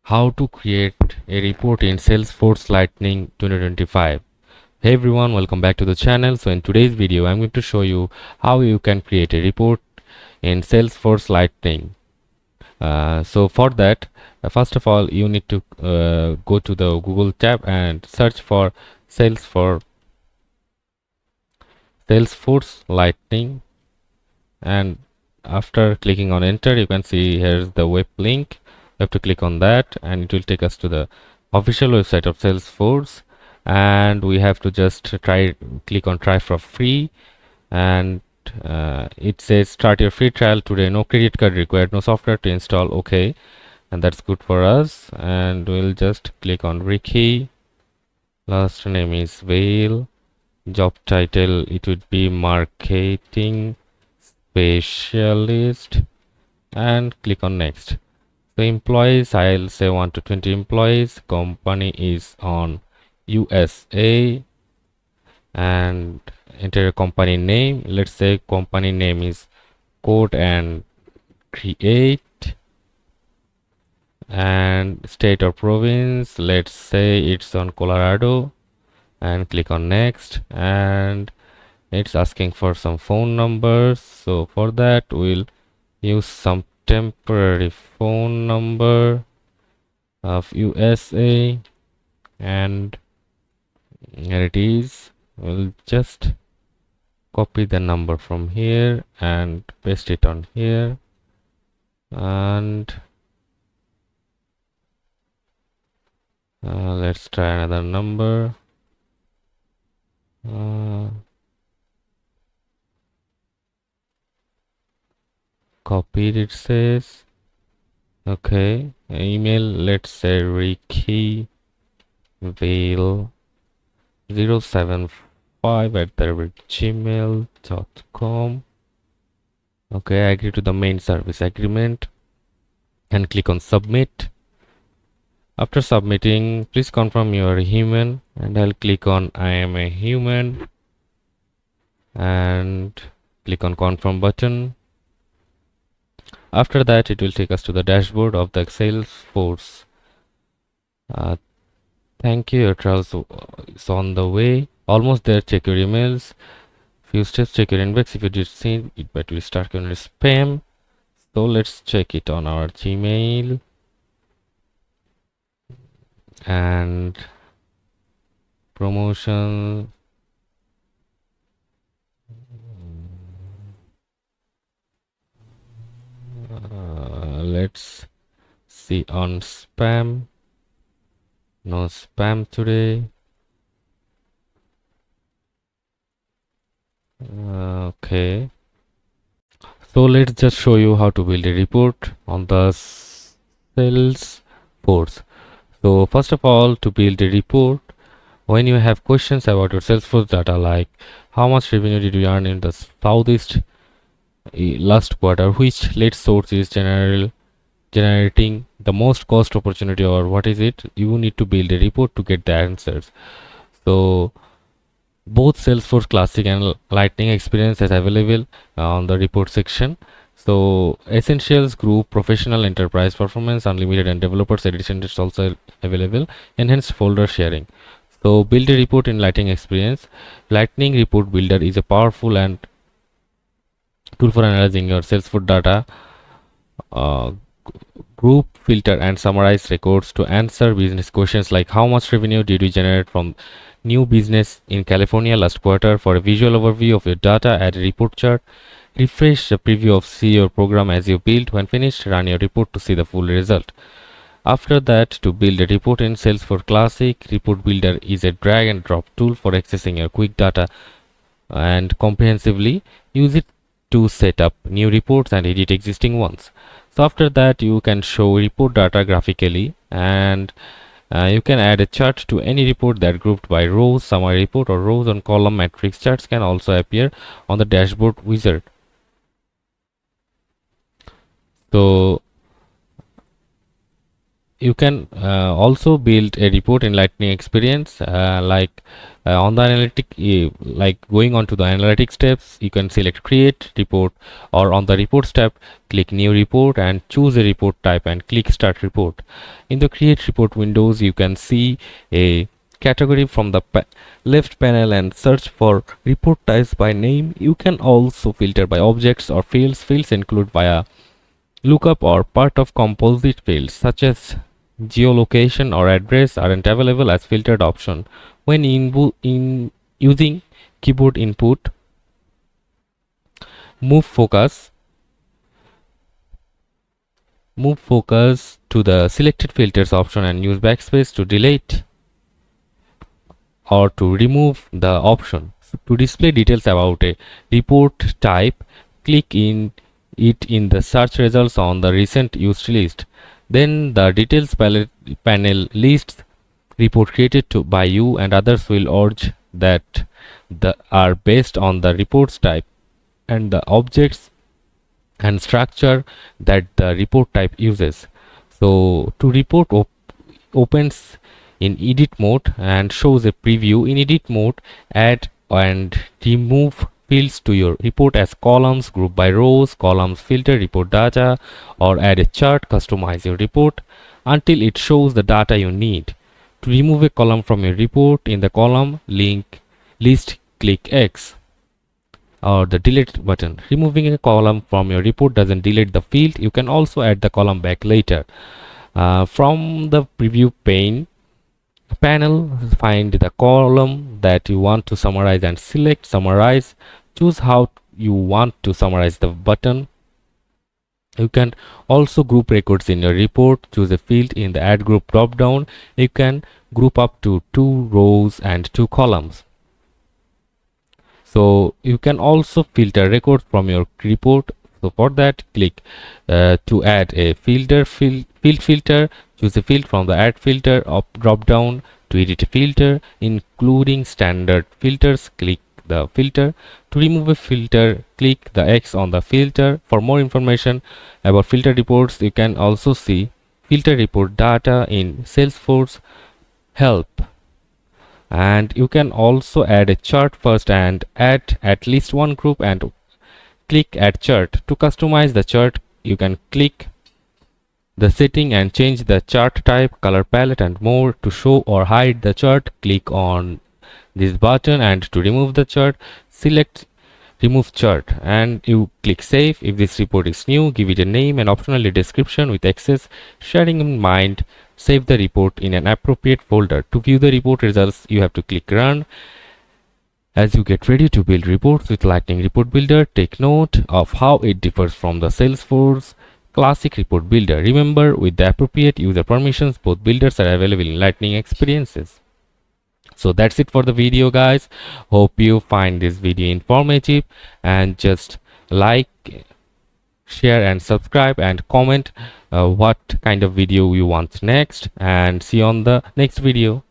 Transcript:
How to create a report in Salesforce Lightning 2025. Hey everyone, welcome back to the channel. So in today's video, I'm going to show you how you can create a report in Salesforce Lightning. So for that, first of all, you need to go to the Google tab and search for Salesforce Lightning, and after clicking on enter, you can see here's the web link. You have to click on that and it will take us to the official website of Salesforce, and we have to just click on try for free, and it says start your free trial today, no credit card required, no software to install. Okay, and that's good for us, and we'll just click on Ricky. Last name is Vale. Job title, it would be marketing specialist, and click on next. So employees, I'll say 1 to 20 employees. Company is on USA, and enter a company name. Let's say company name is Code and Create, and state or province, let's say it's on Colorado, and click on next, and it's asking for some phone numbers. So for that we'll use some temporary phone number of USA, and here it is. We'll just copy the number from here and paste it on here, and let's try another number. Copied, it says. Okay, email, let's say Ricky Vale 075@gmail.com. Okay, I agree to the main service agreement and click on submit. After submitting, please confirm you are a human, and I'll click on I am a human and click on confirm button. After that, it will take us to the dashboard of the Salesforce. Thank you, your trial is on the way. Almost there. Check your emails. Few steps, check your inbox. If you did see it, but we start on spam. So let's check it on our Gmail, and promotion. Let's see on spam. No spam today. Okay, so let's just show you how to build a report on the Salesforce. So first of all, to build a report, when you have questions about your Salesforce data, like how much revenue did you earn in the Southeast last quarter, which lead source is generating the most cost opportunity, or what is it, you need to build a report to get the answers. So both Salesforce Classic and Lightning Experience is available on the report section. So Essentials, Group, Professional, Enterprise, Performance, Unlimited, and Developers Edition is also available. Enhanced folder sharing. So build a report in Lightning Experience. Lightning Report Builder is a powerful and tool for analyzing your Salesforce data. Group, filter, and summarize records to answer business questions like how much revenue did you generate from new business in California last quarter. For a visual overview of your data, add a report chart. Refresh the preview of see your program as you build. When finished, run your report to see the full result. After that, to build a report in Salesforce Classic, Report Builder is a drag and drop tool for accessing your quick data and comprehensively. Use it to set up new reports and edit existing ones. So after that, you can show report data graphically, and you can add a chart to any report that grouped by rows. Summary report or rows on column matrix charts can also appear on the dashboard wizard. So you can also build a report in Lightning experience, on the analytic, like going on to the analytic steps, you can select create report, or on the reports tab, click new report and choose a report type and click start report. In the create report windows, you can see a category from the left panel and search for report types by name. You can also filter by objects or fields. Fields include via lookup or part of composite fields such as geolocation or address aren't available as filtered option when in using keyboard input. Move focus move focus to the selected filters option and use backspace to delete or to remove the option. To display details about a report type, click in it in the search results on the recent used list. Then the details panel lists report created by you and others will urge that are based on the reports type and the objects and structure that the report type uses. So to report opens in edit mode and shows a preview. In edit mode, add and remove fields to your report as columns, group by rows, columns, filter report data, or add a chart. Customize your report until it shows the data you need. To remove a column from your report, in the column list, click X or the delete button. Removing a column from your report doesn't delete the field. You can also add the column back later. From the preview panel, find the column that you want to summarize and select summarize. Choose how you want to summarize the button. You can also group records in your report. Choose a field in the add group drop down. You can group up to 2 rows and 2 columns. So you can also filter records from your report. So for that, click to add a field filter. Choose a field from the add filter drop down. To edit a filter including standard filters, click the filter. To remove a filter, click the X on the filter. For more information about filter reports, you can also see filter report data in Salesforce help. And you can also add a chart first and add at least one group and click add chart. To customize the chart, you can click the setting and change the chart type, color palette and more. To show or hide the chart, click on this button, and to remove the chart, select remove chart and you click save. If this report is new, give it a name and optionally description. With access sharing in mind, save the report in an appropriate folder. To view the report results, you have to click run. As you get ready to build reports with Lightning Report Builder, take note of how it differs from the Salesforce Classic Report Builder. Remember, with the appropriate user permissions, both builders are available in Lightning experiences. So that's it for the video, guys. Hope you find this video informative, and just like, share and subscribe and comment what kind of video you want next, and see you on the next video.